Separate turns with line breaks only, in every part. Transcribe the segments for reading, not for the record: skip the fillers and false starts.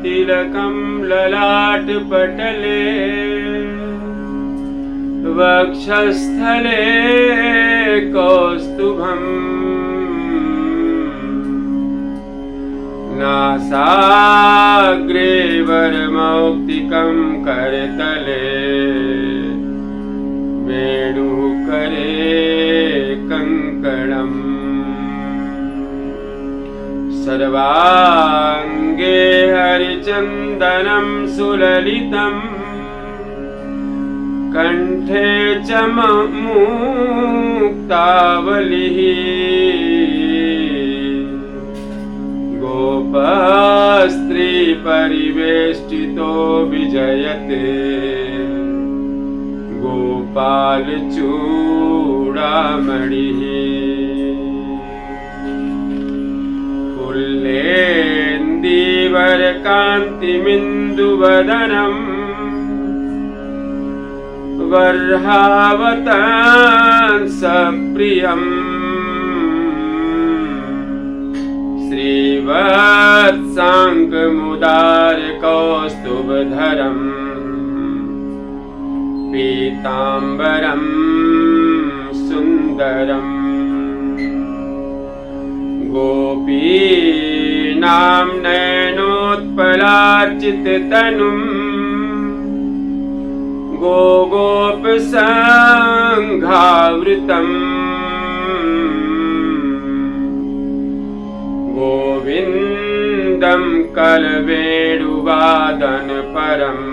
तिलकं ललाटपटले वक्षस्थले कौस्तुभम् नासाग्रे वरमौक्तिकं करतले वेणुकरे कङ्कणम् सर्वाङ्गे हरिचन्दनं सुललितम् कंठे च मुक्तावलिः गोपस्त्री परिवेष्टितो विजयते गोपालचूडामणिः फुल्लेन्दीवरकान्तिमिन्दुवदनम् वर्हावतांसप्रियम् श्रीवत्साङ्कमुदारकौस्तुभधरम् पीताम्बरं सुन्दरम् गोपीनां नयनोत्पलार्चिततनुम् गोगोपसङ्घावृतम् गोविन्दं कलवेणुवादनपरम्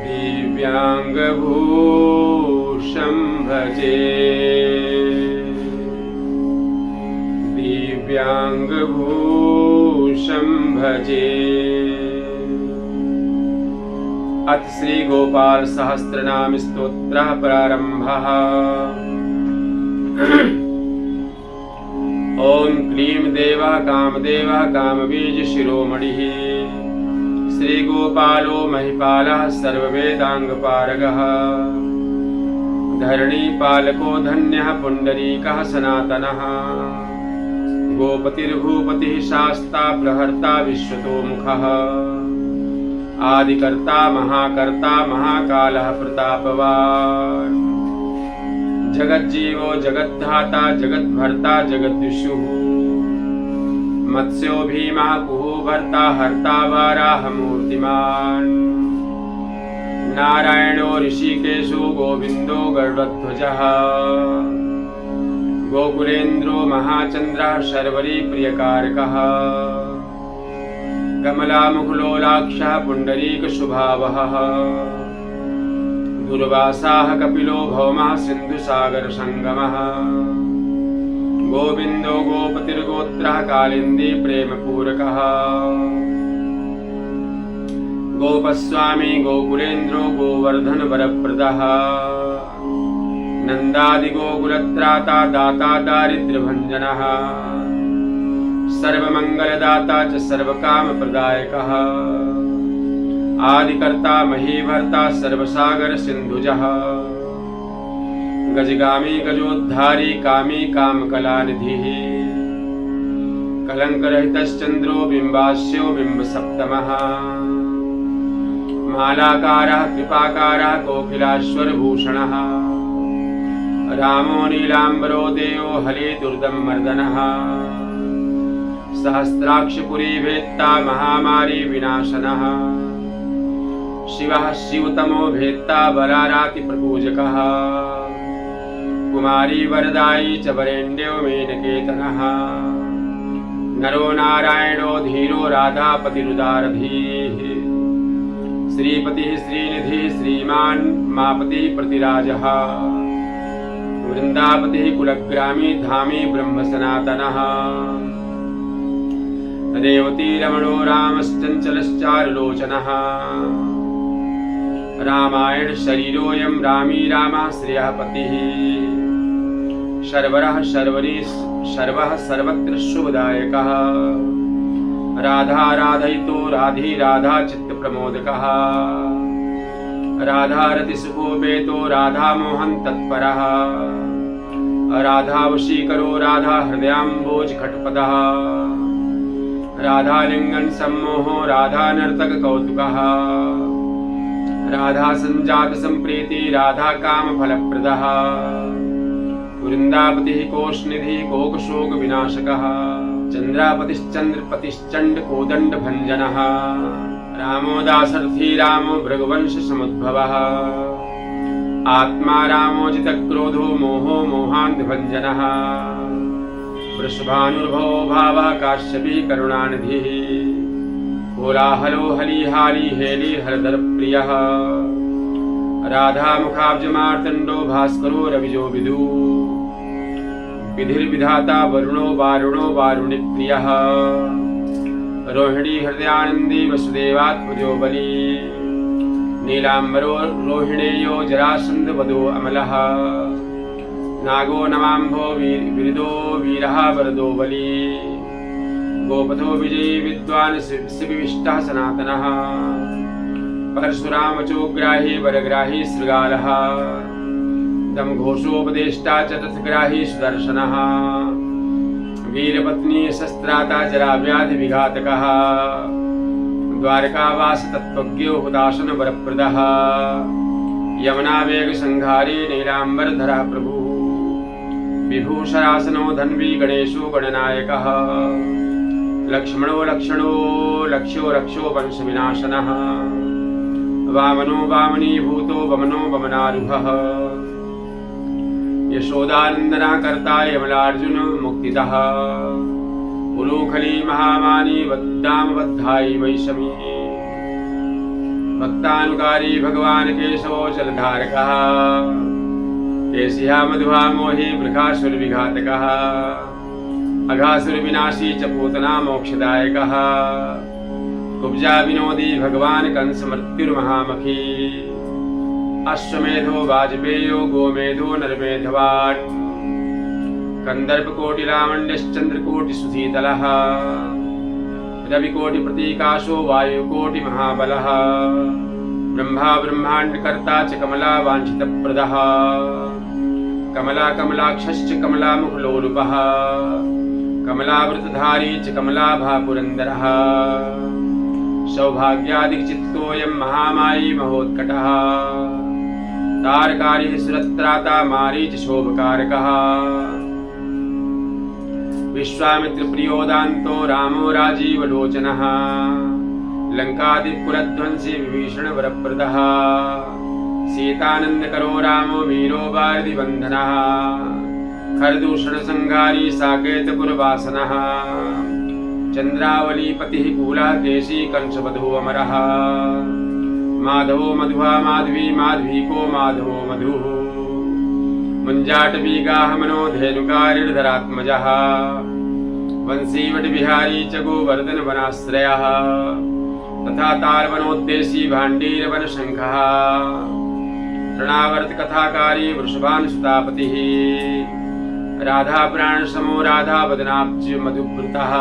दिव्याङ्गभूषं भजे दिव्याङ्गभूषं भजे। अथ श्री गोपाल सहस्रनाम स्तोत्र प्रारंभः। ओम क्लीं देवः कामदेवः कामबीज शिरोमणिः श्री गोपालो महिपालः सर्ववेदांगपारगः धरणीपालको धन्यः पुंडरीकः सनातनः गोपतिर्भूपतिः शास्ता प्रहर्ता विश्वतोमुखः आदिकर्ता महाकर्ता महाकालः प्रतापवान् जगज्जीवो जगद्धाता जगद्भर्ता जगद्विषुः मत्स्यो भीमः कुहू भर्ता हर्ता वाराहमूर्तिमान् नारायणो ऋषिकेशो गोविन्दो गरुडध्वजः गोकुलेन्द्रो महाचन्द्रः शर्वरी प्रियकारकः कमलामुखलोलाक्षः पुण्डरीकशुभावहः दुर्वासाः कपिलो भौमः सिन्धुसागरसङ्गमः गोविन्दो गोपतिर्गोत्रः कालिन्दी प्रेमपूरकः गोपस्वामी गोकुलेन्द्रो गोवर्धनवरप्रदः नन्दादिगोकुलत्राता दाता दारिद्र्यभञ्जनः सर्वमंगलदाता च सर्वकामप्रदायकः आदिकर्ता महीभर्ता सर्वसागर सिन्धुजः गजगामी गजोद्धारी कामी कामकलानिधिः कलंकरहितश्चन्द्रो बिम्बास्यो बिम्बसप्तमः मालाकारः कृपाकारः कोकिलाश्वरभूषणः रामो नीलाम्बरो देवो हले दुर्दमर्दनः सहस्राक्षपुरी भेत्ता महामारी विनाशनः शिवः शिवतमो भेत्ता बलाराति प्रपूजकः कुमारी वरदायी च वरेण्यो मेनकेतनः नरो नारायणो धीरो राधापतिरुदारधीः श्रीपतिः श्रीनिधिः श्रीमान् मापतिः प्रतिराजः वृन्दापतिः कुलग्रामी धामी ब्रह्मसनातनः रेवती रमणो रामश्चञ्चलश्चारुलोचनः रामायण शरीरोऽयं रामी रामः श्रियः पतिः शर्वरः शर्वरी शर्वः सर्वत्र शुभदायकः राधा राधयितो राधी राधा चित्तप्रमोदकः राधारतिसुखोपेतो राधा मोहन तत्परः राधा वशीकरो राधा हृदयाम्बोज खट्पदः राधालिंगन सम्मोहो राधा नर्तक कौतुकः राधा संजात संप्रीति राधा काम फलप्रदः वृंदापतिः कोशनिधि कोकशोक विनाशकः चंद्रापतिश्चंद्रपतिश्चंड कोदंड भंजनः रामो दासर्थी रामो भृगुवंश समुद्भवः आत्मा रामो जितक्रोधो मोहो मोहान्ध भंजनः वृषभानुर्भवो भावः काश्यपी करुणानिधिः कोलाहलो हलीहाली हेली हरदर प्रियः राधा मुखाब्ज मार्तंडो भास्करो रविजो विदु विधिर्विधाता वरुणो वारुणो वारुणि प्रियः रोहिणी हृदयानंदी वसुदेवात्मजो बली नीलांबरो रोहिणेयो जरासंध वदो अमलः नागो नमांभो विरिदो वीरः वरदो बली गोपथो विजयी विद्वान् शिविष्टः सनातनः परशुरामचोग्राही वरग्राही शृगालः दमघोषोपदेष्टा चतुर्थग्राही सुदर्शनः वीरपत्नी शस्त्राता जराव्याधि विघातकः द्वारकावास तत्त्वज्ञो हुताशन वरप्रदः यमुनावेग संघारी नीलांबरधरः प्रभु विभूषणासनो धन्वी गणेशो गणनायकः लक्ष्मणो लक्षणो लक्ष्यो रक्षो वंश विनाशनः वामनो वामनीभूतो वमनो वमनारूढ़ः यशोदानंदना कर्ता यमलार्जुन मुक्तितः उलूखली महामानी वद्दाम बद्धाई वैषमी भक्तानुकारी भगवान केशवो जलधारकः केशिहा मधुहा मोहि वृखासुर विघातकः अघासुर विनाशी च पूतना मोक्षदायकः कुब्जा विनोदी भगवान कंस मृत्युर्महामखी अश्वमेधो वाजपेयो गोमेधो नरमेधवान् कंदर्पकोटिलामण्यश्चन्द्रकोटि सुधीतलः रविकोटि प्रतीकाशो वायुकोटि महाबलः ब्रह्मा ब्रह्माण्डकर्ता च कमला वाञ्छितप्रदः कमला कमलाक्षश्च कमलामुखलोलुपः कमलावृतधारी च कमलाभा पुरन्दरः सौभाग्यादिचित्तोऽयं महामायी महोत्कटः तारकारिः सुरत्राता मारीच शोभकारकः विश्वामित्रप्रियोदान्तो रामो राजीवलोचनः लङ्कादिपुरध्वंसी विभीषण वरप्रदः सीतानन्दकरो रामो वीरो वारिधिबन्धनः खरदूषणसंहारी साकेतपुरवासनः चंद्रावलीपतिः कूलः केशी कंसवधो अमरः माधवो मधुहा माधवी माधवीको माधवो मधुः मुञ्जाटवीगाः मनोधेनुकारिर्धरात्मजः वंशीवटविहारी च गोवर्धन वनाश्रयः तथा तालवनोद्देशी भाण्डीरवनशङ्खः तृणावर्त कथाकारी वृषभानुसुतापतिः राधा प्राण समो राधा वदनाब्ज मधुवृतः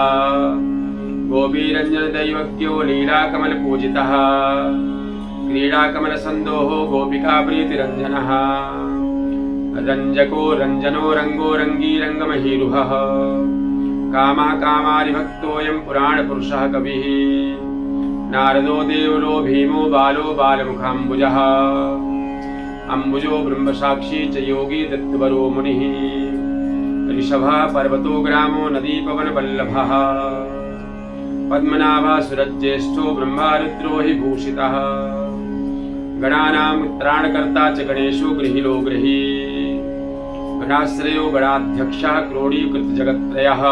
गोपीरंजन दैवज्ञो लीला कमल पूजितः क्रीडा कमल संदोहो गोपिका प्रीतिरंजनः रंजको रंजनो रंगो रंगी रंगमहीरुहः कामः कामारिभक्तोऽयं पुराण पुरुषः कविः नारदो देवलो भीमो बालो बालमुखाम्बुजः अम्बुजो ब्रह्मसाक्षी च योगी दत्तवरो मुनिः ऋषभः पर्वतो ग्रामो नदी पवन वल्लभः पद्मनाभः सुरज्येष्ठो ब्रह्मा रुद्रो हि भूषितः गणानां त्राणकर्ता च गणेशो गृहीलो गृही गणाश्रयो गणाध्यक्षः क्रोडीकृत जगत्त्रयः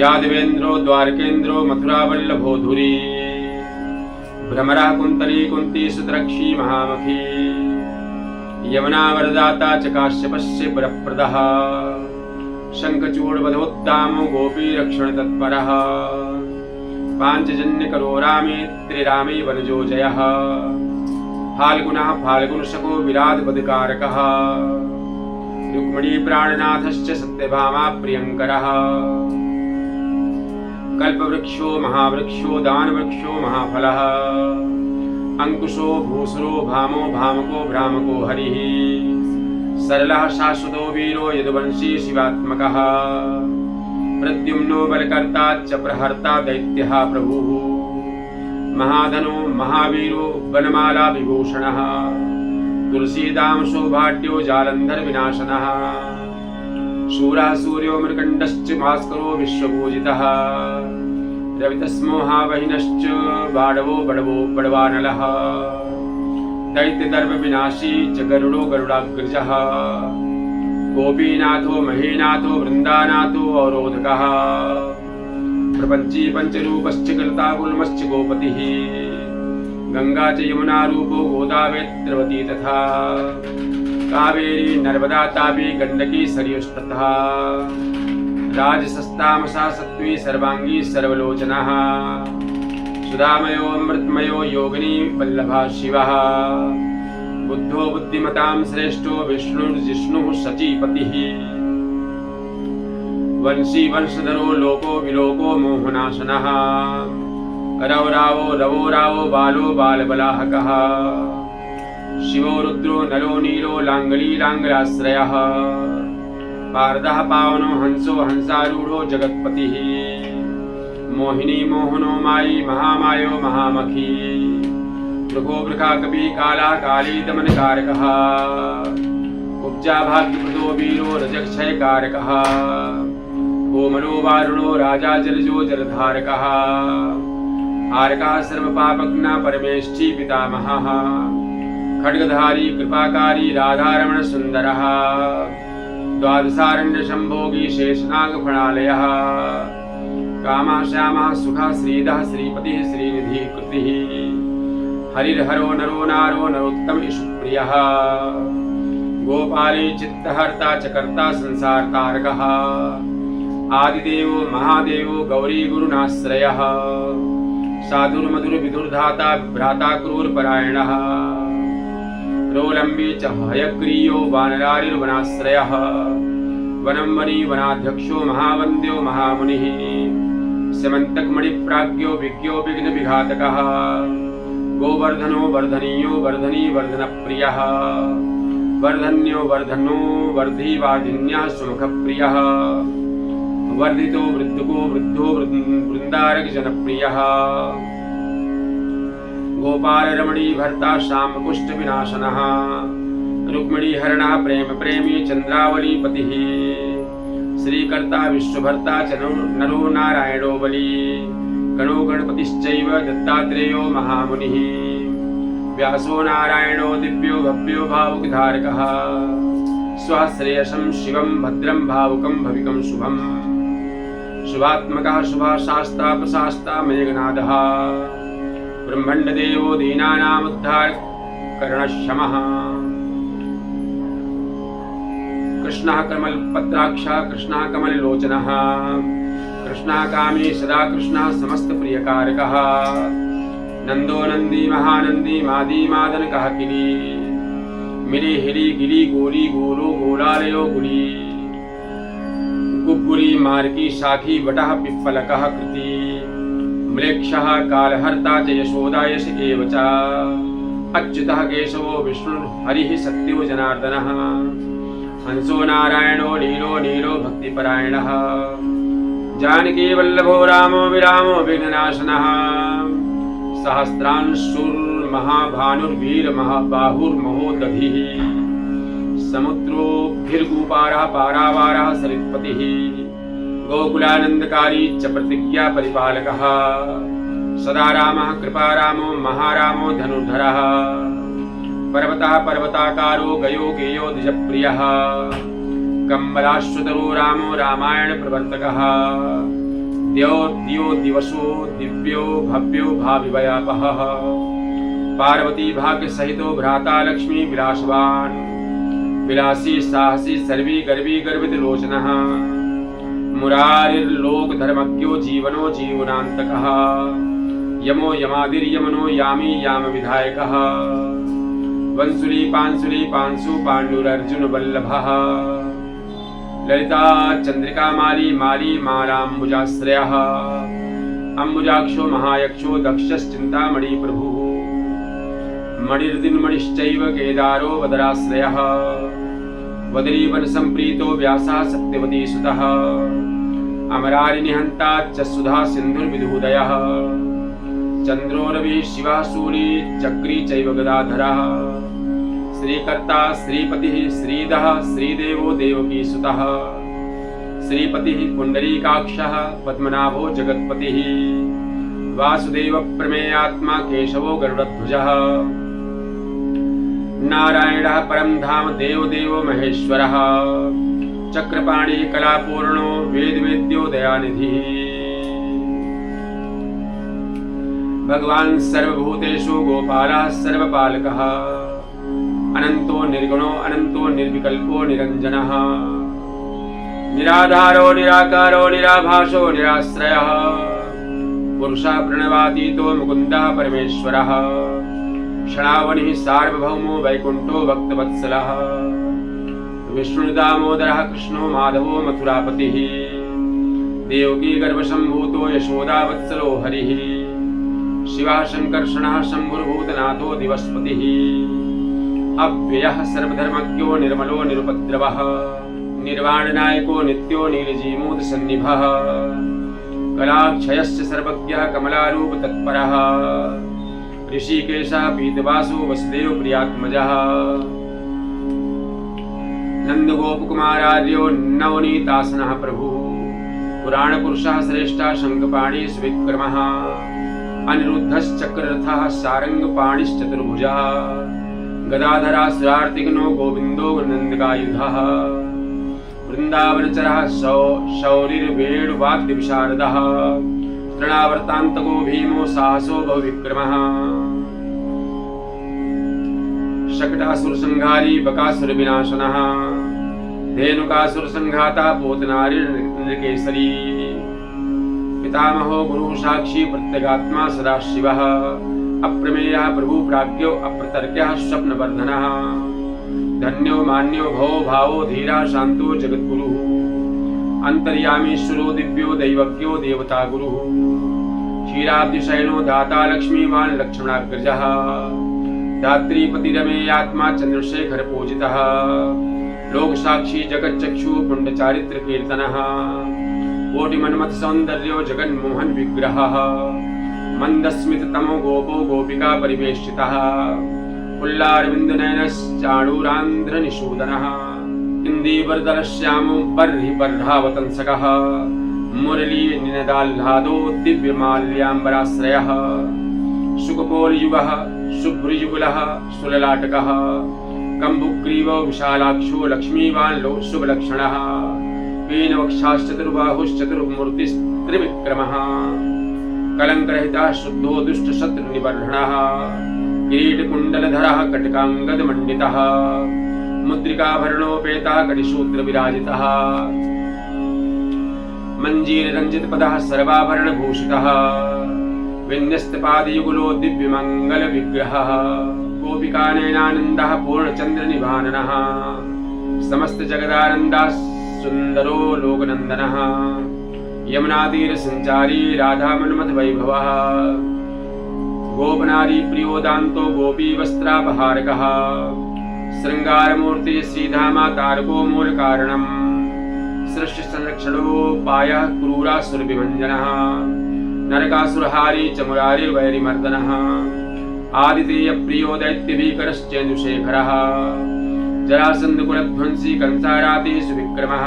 यादवेन्द्रो द्वारकेन्द्रो मथुरावल्लभो धुरी भ्रमरा कुन्तली कुन्ती सुतरक्षी महामखी यमुना वरदाता च काश्यपस्य वरप्रदः शङ्खचूडवधोद्दामो गोपीरक्षणतत्परः पाञ्चजन्यकरो रामे त्रिरामे वनजो जयः फाल्गुनः फाल्गुनशको विराधपदकारकः रुक्मिणी प्राणनाथश्च सत्यभामा प्रियङ्करः कल्पवृक्षो महावृक्षो दानवृक्षो महाफलः अंकुशो भूसुरो भामो भामको भ्रामको हरिः सरलः शाश्वतो वीरो यदुवंशी शिवात्मकः प्रद्युम्नो बलकर्ता च प्रहर्ता दैत्यः प्रभुः महाधनो महावीरो वनमाला विभूषणः तुलसीदाम सौभाग्यो जालंधर विनाशनः शूरः सूर्यो मृकण्डश्च भास्करो विश्वपूजितः रवितस्मो हावहिनश्च बाडवो बडवो बडवानलः दैत्यदर्भ विनाशी च गरुडो गरुडाग्रजः गोपीनाथो महीनाथो वृंदानाथो अवरोधकः प्रपंची पंचरूपश्च कलताकुल्मश्च गोपतिः गंगा च यमुना रूपो गोदावरी तथा कावेरी नर्मदा तापी गंडकी सरयुस्तथा राजसस्तामसा सत्वी सर्वांगी सर्वलोचनः सुधामयो अमृतमयो योगिनी वल्लभः शिवः बुद्धो बुद्धिमतां श्रेष्ठो विष्णुर्जिष्णुः सचीपतिः वंशी वंशधरो लोको विलोको मोहनाशनः रवरावो रवो रावो बालो बालबलाहकः शिवो रुद्रो नलो नीलो लांगली लांगलाश्रयः पारदः पावनो हंसो हंसारूढ़ो जगत्पतिः मोहिनी मोहनो मायी महामायो महामखी मृगो मृगा कवि काला काली दमनकारकः कुब्जा भाग्यप्रदो वीरो रजक्षयकारकः कोमलो वारुणो राजा जलजो जलधारकः हारकः सर्वपापघ्ना परमेष्ठी पितामहः खड्गधारी कृपाकारी राधारमण सुंदरः द्वादशारण्य संभोगी शेषनाग फणालयः कामः श्यामः सुखः श्रीधः श्रीपतिः श्रीनिधि कृतिः हरिर्हरो नरो नारो नरोत्तम सुप्रियः गोपाली चित्तहर्ता चकर्ता संसार तारकः आदिदेवो महादेवो गौरी गुरुनाश्रयः साधुर्मधुर विधुर्धाता भ्राता क्रूरपरायणः रोलम्बी च हयग्रीयो वानरारिर्वनाश्रयः वनं वनी वनाध्यक्षो महावन्द्यो महामुनिः समन्तकमणिप्राज्ञो विज्ञो विघ्नविघातकः गोवर्धनो वर्धनीयो वर्धनी वर्धनप्रियः वर्धन्यो वर्धनो वर्धिवादिन्यः सुमुखप्रियः वर्धितो वृद्धको वृद्धो वृन्दारक जनप्रियः गोपाल रमणी भर्ता श्याम कुष्ठ विनाशनः रुक्मिणी हरणः प्रेम प्रेमी चंद्रावली पतिः श्रीकर्ता विश्वभर्ता च नरो नारायणो बली गणो गणपतिश्चैव दत्तात्रेयो महामुनिः व्यासो नारायणो दिव्यो भव्यो भावुकधारकः स्वः श्रेयसं शिवं भद्रं भावुकं भविकं शुभम् शुभात्मकः शुभाशास्ता प्रशास्ता मेघनादः ब्रह्मण्डदेवो दीनानामुद्धारकरणक्षमः कृष्णः कमलपत्राक्षः कृष्णः कमललोचनः कृष्णः कामी सदा कृष्णः समस्तप्रियकारकः नंदो नंदी महानंदी मादी मादनकः किली मिली हिली गिली गोली गोलो गोलालयो गुली गुग्गुली मार्गी शाखी वटः पिप्पलकः कृति म्लेक्षः कालहर्ता च यशोदा यश एव च अच्युतः केशवो विष्णुर्हरिः सत्यो जनार्दनः हंसो नारायणो नीलो नीलो भक्तिपरायणः जानकी वल्लभो रामो विरामो विघ्ननाशनः सहस्रांशुर्महाभानुर्वीरमहाबाहुर्महोदधिः समुद्रोभिर्गूपारः पारावारः सरित्पतिः गोकुलानंदकारी च प्रतिज्ञा परिपालकः सदा रामः कृपारामो महारामो धनुर्धरः पर्वतः पर्वताकारो गयो गेयो द्विजप्रियः कम्बलाश्वतरो रामो रामायण प्रवर्तकः द्यो दिवसो दिव्यो भव्यो भाविवयापहः पार्वती भाग्य सहितो भ्राता लक्ष्मी विलासवान् विलासी साहसी सर्वी गर्वी गर्वित लोचनः मुरारिर्लोक धर्मज्ञो जीवनो जीवनान्तकः यमो यमादिर्यमनो यामी याम विधायकः वंसुली पांसु पाण्डुरर्जुन वल्लभः ललिता चंद्रिका माली माली मालाम्बुजाश्रयः अम्बुजाक्षो महायक्षो दक्षश्चिन्तामणि प्रभुः मणिर्दिन्मणिश्चैव केदारो वदराश्रयः वदरीवन संप्रीतो व्यासः सत्यवती सुतः अमरारि निहंता च सुधा सिन्धुर्विधुदयः चंद्रो रवि शिवः सूरी चक्री चैव गदाधरः श्रीकर्ता श्रीपतिः श्रीदः श्रीदेवो देवकी सुतः श्रीपतिः पुंडरीकाक्षः पद्मनाभो जगत्पतिः वासुदेव प्रमेयात्मा केशवो गरुडध्वजः नारायणः परम धाम देवदेवो महेश्वरः चक्रपाणिः कलापूर्णो वेदवेद्यो दयानिधिः भगवान् सर्वभूतेषु गोपालः सर्वपालकः अनंतो निर्गुणो अनंतो निर्विकल्पो निरंजनः निराधारो निराकारो निराभासो निराश्रयः पुरुषः प्रणवातीतो मुकुन्दः परमेश्वरः क्षणावनिः सार्वभौमो वैकुण्ठो भक्तवत्सलः विष्णुदामोदरः कृष्णो माधवो मथुरापतिः देवकी गर्भसम्भूतो यशोदावत्सलो हरिः शिवः शङ्कर्षणः शम्भुर्भूतनाथो दिवस्पतिः अव्ययः सर्वधर्मज्ञो निर्मलो निरुपद्रवः निर्वाणनायको नित्यो नीलजीमूतसन्निभः कलाक्षयश्च सर्वज्ञः कमलारूप तत्परः ऋषिकेशः पीतवासो वसुदेव प्रियात्मजः नन्दगोपकुमारार्यो नवनीतासनः प्रभुः पुराणपुरुषः श्रेष्ठः शङ्खपाणि सुविक्रमः अनिरुद्धश्चक्ररथः सारङ्गपाणिश्चतुर्भुजः गदाधरासुरार्तिघ्नो गोविन्दो नन्दकायुधः वृन्दावनचरः शौरिर्वेणुवाद्यविशारदः तृणावर्तान्तको भीमो साहसो बहुविक्रमः शकटासुरसंहारी बकासुरविनाशनः धेनुकासुरसंघाता पोतनारिर्नृकेसरी पितामहो गुरुः साक्षी प्रत्यगात्मा सदाशिवः अप्रमेयः प्रभु प्राज्ञो अप्रतर्क्यः स्वप्नवर्धनः धन्यो मान्यो भवो भावो धीरा शांतो जगद्गुरुः अंतर्यामीश्वरो दिव्यो दैवज्ञो देवता गुरुः क्षीराब्धिशयनो दाता लक्ष्मीवान् लक्ष्मणाग्रजः धात्रीपतिरमेयात्मा चंद्रशेखर पूजितः लोकसाक्षी जगच्चक्षु पुण्डचारित्र कीर्तनः कोटिमन्मथ सौन्दर्यो जगन्मोहन विग्रहः मंदस्मित तमो गोपो गोपिका परिवेष्टितः पुल्लारविन्दनयनश्चाणूरान्ध्र निषूदनः इन्दीवरदलश्यामो बर्हि बर्हावतंसकः मुरली निनदाह्लादो दिव्यमाल्याम्बराश्रयः शुकपोलयुगः शुभ्रयुगलः सुललाटकः कम्बुग्रीवो विशालाक्षो लक्ष्मीवान् शुभलक्षणः पीनवक्षाश्चतुर्बाहुश्चतुर्मूर्तिस्त्रिविक्रमः कलङ्करहितः शुद्धो दुष्टशत्रुनिबर्हणः किरीटकुण्डलधरः कटकाङ्गदमण्डितः मुद्रिकाभरणोपेतः कटिसूत्रविराजितः मञ्जीररञ्जितपदः सर्वाभरणभूषितः विन्यस्तपादयुगलो दिव्यमङ्गलविग्रहः गोपिकानयनानन्दः पूर्णचन्द्रनिभाननः समस्तजगदानन्दः सुन्दरो लोकनन्दनः यमुनातीरसञ्चारी राधामन्मथवैभवः गोपनारीप्रियोदान्तो गोपीवस्त्रापहारकः शृङ्गारमूर्तिः श्रीधामा तारको मूलकारणम् सृष्टिसंरक्षणोपायः क्रूरासुरविभञ्जनः नरकासुरहारी च मुरारिर्वैरिमर्दनः आदितेयप्रियो दैत्यभीकरश्चेन्दुशेखरः जरासन्धकुलध्वंसी कंसारातिः सुविक्रमः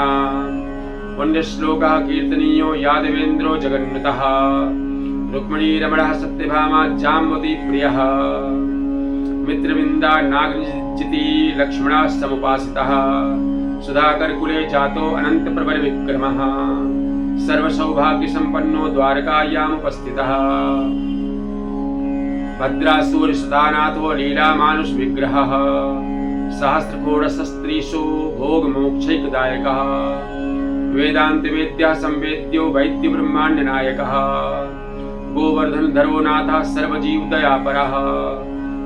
पुण्यश्लोकः कीर्तनीयो यादवेन्द्रो जगन्मतः रुक्मिणीरमणः सत्यभामा जाम्बवती प्रियः मित्रविन्दा नागजिती लक्ष्मणः समुपासितः सुधाकरकुले जातो अनन्तप्रबलविक्रमः सर्वसौभाग्यसम्पन्नो द्वारकायामुपस्थितः भद्रासूरसुतानाथो लीलामानुषविग्रहः सहस्रकोटशस्त्रीषु भोगमोक्षैकदायकः वेदान्तवेद्यः संवेद्यो वैद्यब्रह्माण्डनायकः गोवर्धनधरो नाथः सर्वजीवदयापरः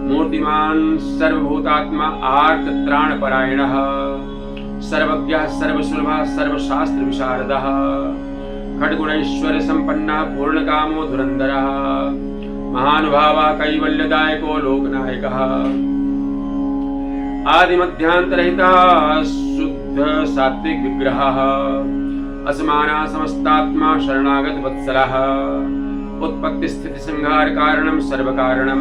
मूर्तिमान् सर्वभूतात्मा आर्तत्राणपरायणः सर्वज्ञः सर्वसुलभः सर्वशास्त्रविशारदः खड्गुणैश्वर्यसम्पन्नः पूर्णकामो धुरन्धरः महानुभावः कैवल्यदायको लोकनायकः आदिमध्यान्तरहितः शुद्ध सात्विक विग्रहः असमाना समस्तात्मा शरणागत वत्सलः उत्पत्ति स्थिति संहार कारणं सर्व कारणं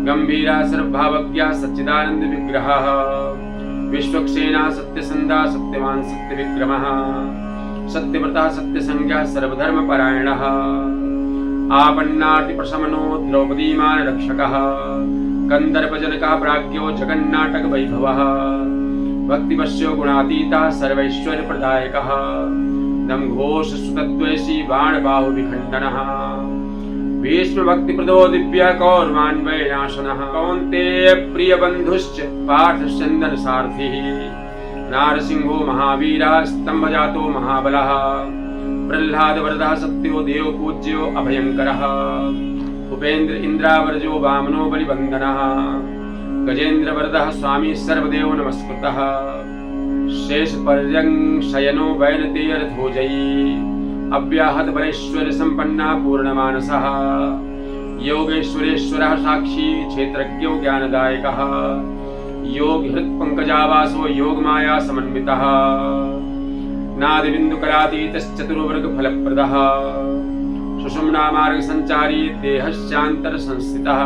गंभीरा सर्वभावज्ञ सच्चिदानंद विग्रहः विश्वक्सेना सत्यसंधा सत्यवान सत्यविक्रमः सत्यव्रतः सत्यसंज्ञः सर्वधर्मपरायणः आपन्नार्तिप्रशमनो द्रौपदीमान रक्षकः कंदर्पजनकः प्राज्ञो जगन्नाटक वैभवः भक्तिवश्यो गुणातीतः सर्वैश्वर्यप्रदायकः दमघोष सुतद्वेषी बाणबाहु विखण्डनः भीष्मभक्तिप्रदो दिव्य कौरवान्वयनाशनः कौन्तेय प्रियबन्धुश्च पार्थचन्दन सारथिः नारसिंहो महावीरः स्तम्भजातो महाबलः प्रह्लादवरदः सत्यो देव पूज्यो अभयङ्करः उपेन्द्र इन्द्रावरजो वामनो बलिवन्दनः गजेन्द्रवरदः स्वामी सर्वदेव नमस्कृतः शेषपर्यङ्शयनो वैनतेयरथोजयी अव्याहत बलेश्वर संपन्ना पूर्णमानसः योगेश्वरेश्वरः साक्षी क्षेत्रज्ञो ज्ञानदायकः योग हृत्पङ्कजावासो योगमाया समन्वितः नादिबिन्दुकलातीतश्चतुर्वर्गफलप्रदः सुषुम्नामार्गसञ्चारी देहश्चान्तरसंस्थितः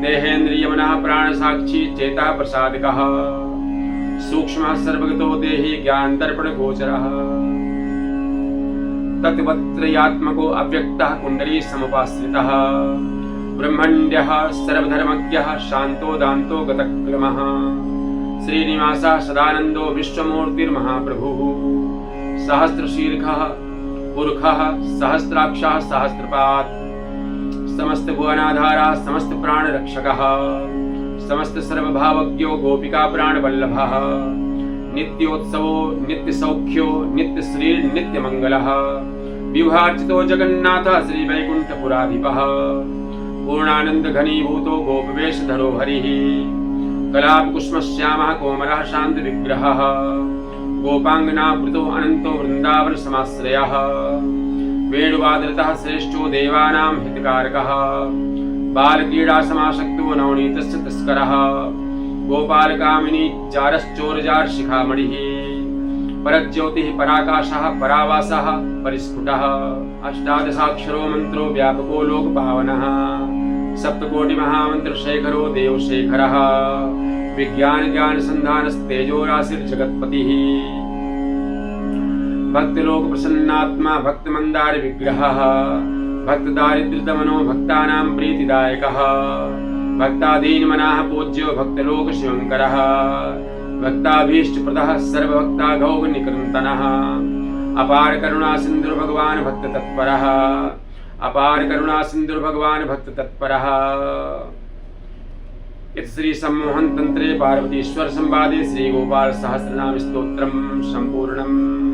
देहेन्द्रियमनः प्राणसाक्षी चेता प्रसादिकः सूक्ष्मः सर्वगतो देहि ज्ञानदर्पणगोचरः तत्वत्रयात्मको अव्यक्तः कुण्डली समुपाश्रितः ब्रह्मण्यः सर्वधर्मज्ञः शान्तो दान्तो गतक्रमः श्रीनिवासः सदानन्दो विश्वमूर्तिर्महाप्रभुः सहस्रशीर्षः पुरुषः सहस्राक्षः सहस्रपात् समस्त भुवनाधारः समस्त प्राणरक्षकः समस्त सर्वभावज्ञो गोपिका प्राणवल्लभः नित्योत्सवो नित्यसौख्यो नित्यश्री नित्यमङ्गलः विवाहार्चितो जगन्नाथः श्रीवैकुण्ठपुराधिपः पूर्णानंद घनीभूतो गोपवेशधरो हरिः कलापकुष्मश्यामः कोमलः शांत विग्रहः गोपांगनावृतो अनंतो वृंदावन समाश्रयः वेणुवादरतः श्रेष्ठो देवानां हितकारकः बालक्रीडा समासक्तो नवनीतस्य तस्करः गोपालकामिनी चारश्चोरजार शिखामणिः परज्योतिः पराकाशः परावासः परिस्फुटः अष्टादशाक्षरो मंत्रो व्यापको लोकपावनः सप्तकोटि महामंत्र शेखरो देवशेखरः विज्ञान ज्ञान संधानस्तेजो राशिर्जगत्पतिः भक्तलोक प्रसन्नात्मा भक्तमंदार विग्रहः भक्तदारिद्र्यतमनो भक्तानां प्रीतिदायकः भक्तादीनमनाः पूज्यो भक्तलोक शिवङ्करः भक्ताभीष्टप्रदः सर्वभक्ताघौग निकृन्तनः अपार करुणा सिंधु भगवान भक्त तत्परः अपार करुणा सिंधु भगवान भक्त तत्परः इति श्री सम्मोहन तंत्रे पार्वतीश्वर संवादे श्री गोपाल सहस्रनाम स्तोत्रम संपूर्णम्।